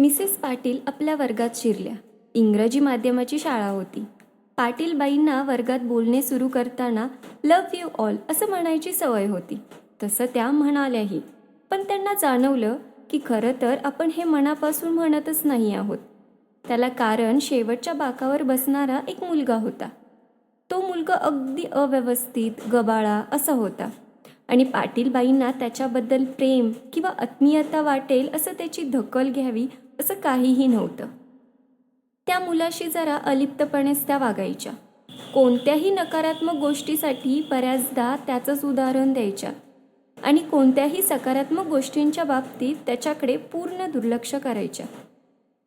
Mrs Patil आपल्या वर्गात शिरल्या. इंग्रजी माध्यमाची शाळा होती. पाटील बाईंना वर्गात बोलणे सुरू करताना लव्ह यू ऑल असं म्हणायची सवय होती. तसं त्या म्हणाल्याही. पण त्यांना जाणवलं की खरं तर आपण हे मनापासून म्हणतच नाही आहोत. त्याला कारण शेवटच्या बाकावर बसणारा एक मुलगा होता. तो मुलगा अगदी अव्यवस्थित गबाळा असा होता आणि पाटीलबाईंना त्याच्याबद्दल प्रेम किंवा आत्मीयता वाटेल असं त्याची दखल घ्यावी असं काहीही नव्हतं. त्या मुलाशी जरा अलिप्तपणेच त्या वागायच्या. कोणत्याही नकारात्मक गोष्टीसाठी बऱ्याचदा त्याचंच उदाहरण द्यायच्या आणि कोणत्याही सकारात्मक गोष्टींच्या बाबतीत त्याच्याकडे पूर्ण दुर्लक्ष करायच्या.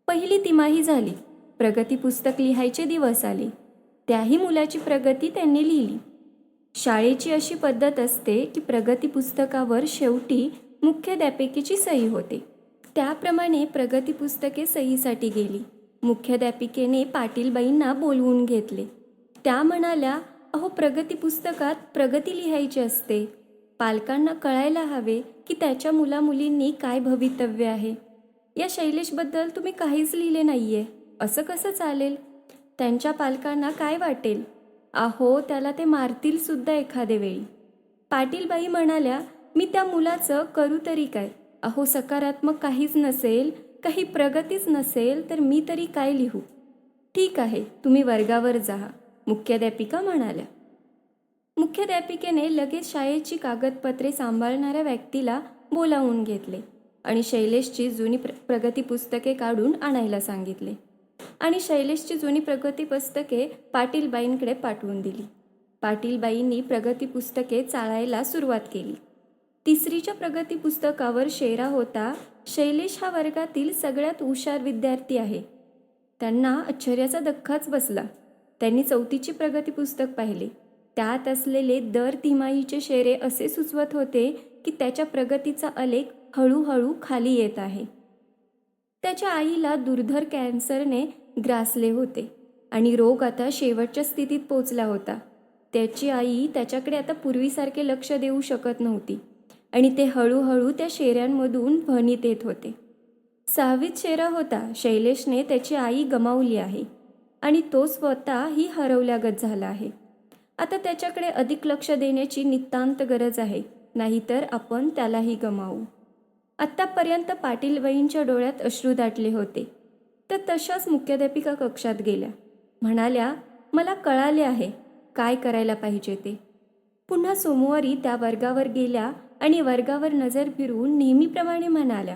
पहिली तिमाही झाली. प्रगती पुस्तक लिहायचे दिवस आले. त्याही मुलाची प्रगती त्यांनी लिहिली. शाळेची अशी पद्धत असते की प्रगती पुस्तकावर शेवटी मुख्याध्यापिकेची सही होते. त्याप्रमाणे प्रगती पुस्तके सहीसाठी गेली. मुख्याध्यापिकेने पाटीलबाईंना बोलवून घेतले. त्या म्हणाल्या, अहो, प्रगती पुस्तकात प्रगती लिहायची असते. पालकांना कळायला हवे की त्याच्या मुलामुलींनी काय भवितव्य आहे. या शैलेशबद्दल तुम्ही काहीच लिहिले नाहीये. असं कसं चालेल? त्यांच्या पालकांना काय वाटेल? अहो, त्याला ते मारतील सुद्धा एखादे वेळी. पाटीलबाई म्हणाल्या, मी त्या मुलाचं करू तरी काय? अहो, सकारात्मक काहीच नसेल, काही प्रगतीच नसेल तर मी तरी काय लिहू? ठीक आहे, तुम्ही वर्गावर जा, मुख्याध्यापिका म्हणाल्या. मुख्याध्यापिकेने लगेच शाळेची कागदपत्रे सांभाळणाऱ्या व्यक्तीला बोलावून घेतले आणि शैलेशची जुनी प्रगती पुस्तके काढून आणायला सांगितले आणि शैलेशची जुनी प्रगती पुस्तके पाटीलबाईंकडे पाठवून दिली. पाटीलबाईंनी प्रगती पुस्तके चाळायला सुरुवात केली. तिसरीच्या प्रगती पुस्तकावर शेरा होता, शैलेश हा वर्गातील सगळ्यात हुशार विद्यार्थी आहे. त्यांना आश्चर्याचा धक्काच बसला. त्यांनी चौथीची प्रगती पुस्तक पाहिले. त्यात असलेले दर तिमाहीचे शेरे असे सुचवत होते की त्याच्या प्रगतीचा आलेख हळूहळू खाली येत आहे. त्याच्या आईला दुर्धर कॅन्सरने ग्रासले होते आणि रोग आता शेवटच्या स्थितीत पोचला होता. त्याची आई त्याच्याकडे आता पूर्वीसारखे लक्ष देऊ शकत नव्हती आणि ते हळूहळू त्या शेऱ्यांमधून ध्वनीत येत होते. 6वीत शेरा होता, शैलेशने त्याची आई गमावली आहे आणि तो स्वतःही हरवल्यागत झाला आहे. आता त्याच्याकडे अधिक लक्ष देण्याची नितांत गरज आहे, नाहीतर आपण त्यालाही गमावू. आत्तापर्यंत पाटीलबाईंच्या डोळ्यात अश्रू दाटले होते. तर तशाच मुख्याध्यापिका कक्षात गेल्या. म्हणाल्या, मला कळाले आहे काय करायला पाहिजे ते. पुन्हा सोमवारी त्या वर्गावर गेल्या आणि वर्गावर नजर फिरवून नेहमीप्रमाणे म्हणाल्या,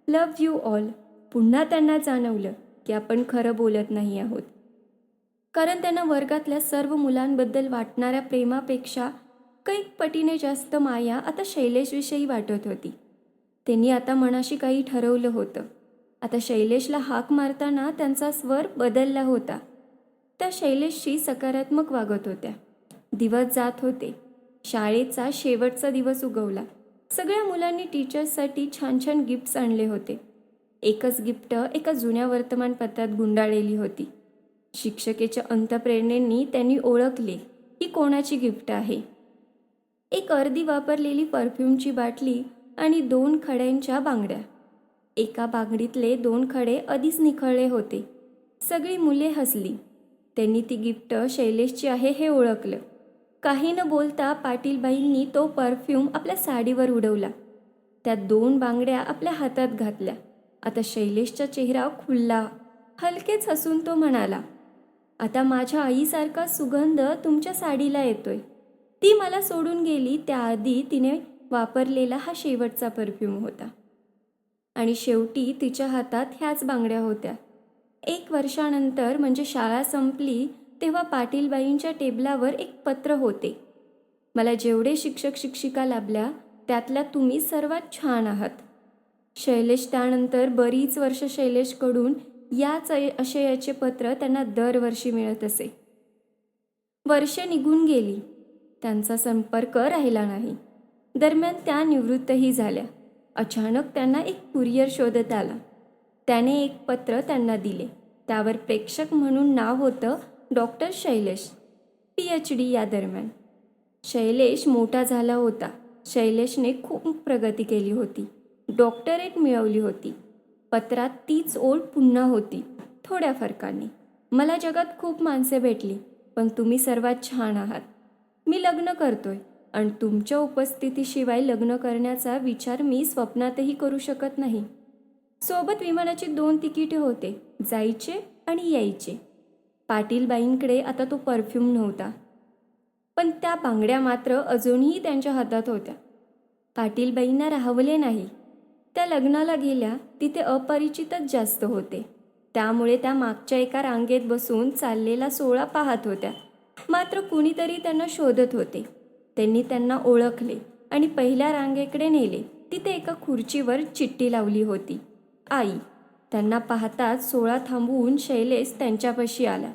लव्ह यू ऑल. पुन्हा त्यांना जाणवलं की आपण खरं बोलत नाही आहोत, कारण त्यांना वर्गातल्या सर्व मुलांबद्दल वाटणाऱ्या प्रेमापेक्षा कैक पटीने जास्त माया आता शैलेशविषयी वाटत होती. त्यांनी आता मनाशी काही ठरवलं होतं. आता शैलेशला हाक मारताना त्यांचा स्वर बदलला होता. त्या शैलेशशी सकारात्मक वागत होत्या. दिवस जात होते. शाळेचा शेवटचा दिवस उगवला. सगळ्या मुलांनी टीचर्ससाठी छान छान गिफ्ट्स आणले होते. एकच गिफ्ट एका जुन्या वर्तमानपत्रात गुंडाळलेली होती. शिक्षकेच्या अंतप्रेरणेने त्यांनी ओळखले ही कोणाची गिफ्ट आहे. एक अर्धी वापरलेली परफ्यूमची बाटली आणि 2 खड्यांच्या बांगड्या. एका बांगडीतले 2 खडे आधीच निखळले होते. सगळी मुले हसली. त्यांनी ती गिफ्ट शैलेशची आहे हे ओळखलं. काही न बोलता पाटीलबाईंनी तो परफ्यूम आपल्या साडीवर उडवला. त्या 2 बांगड्या आपल्या हातात घातल्या. आता शैलेशचा चेहरा खुलला. हलकेच हसून तो म्हणाला, आता माझ्या आईसारखा सुगंध तुमच्या साडीला येतोय. ती मला सोडून गेली त्याआधी तिने वापरलेला हा शेवटचा परफ्यूम होता आणि शेवटी तिच्या हातात ह्याच बांगड्या होत्या. 1 वर्षानंतर म्हणजे शाळा संपली तेव्हा पाटीलबाईंच्या टेबलावर एक पत्र होते. मला जेवढे शिक्षक शिक्षिका लाभल्या त्यातल्या तुम्ही सर्वात छान आहात. शैलेश त्यानंतर बरीच वर्ष शैलेशकडून याच आशयाचे पत्र त्यांना दरवर्षी मिळत असे. वर्षे निघून गेली. त्यांचा संपर्क राहिला नाही. दरम्यान त्या निवृत्तही झाल्या. अचानक त्यांना एक कुरिअर शोधत आला. त्याने एक पत्र त्यांना दिले. त्यावर प्रेक्षक म्हणून नाव होतं डॉक्टर शैलेश, PhD या दरम्यान. शैलेश मोठा झाला होता. शैलेशने खूप प्रगती केली होती. डॉक्टरेट मिळवली होती. पत्रात तीच ओळ पुन्हा होती, थोड्या फरकाने. मला जगात खूप माणसे भेटली, पण तुम्ही सर्वात छान आहात. मी लग्न करतोय आणि तुमच्या उपस्थितीशिवाय लग्न करण्याचा विचार मी स्वप्नातही करू शकत नाही. सोबत विमानाची 2 तिकिटे होते, जायचे आणि यायचे. पाटीलबाईंकडे आता तो परफ्यूम नव्हता, पण त्या बांगड्या मात्र अजूनही त्यांच्या हातात होत्या. पाटीलबाईंना राहवले नाही. त्या लग्नाला गेल्या तिथे अपरिचितच जास्त होते, त्यामुळे त्या मागच्या एका रांगेत बसून चाललेला सोहळा पाहत होत्या. मात्र कुणीतरी त्यांना शोधत होते. त्यांनी त्यांना ओळखले आणि पहिल्या रांगेकडे नेले. तिथे एका खुर्चीवर चिठ्ठी लावली होती, आई. त्यांना पाहताच सोहळा थांबवून शैलेश त्यांच्यापाशी आला.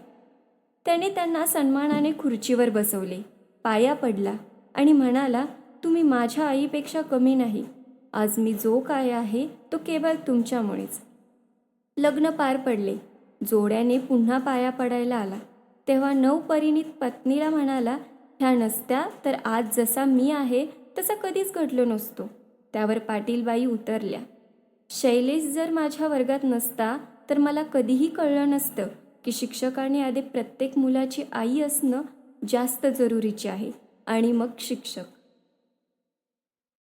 त्याने त्यांना सन्मानाने खुर्चीवर बसवले, पाया पडला आणि म्हणाला, तुम्ही माझ्या आईपेक्षा कमी नाही. आज मी जो काय आहे तो केवळ तुमच्यामुळेच. लग्न पार पडले. जोड्याने पुन्हा पाया पडायला आला. तेव्हा नवपरिणीत पत्नीला म्हणाला, ह्या नसत्या तर आज जसा मी आहे तसा कधीच घडलो नसतो. त्यावर पाटीलबाई उतरल्या, शैलेश जर माझ्या वर्गात नसता तर मला कधीही कळलं नसतं की शिक्षकांनी आधी प्रत्येक मुलाची आई असणं जास्त जरुरीचे आहे आणि मग शिक्षक.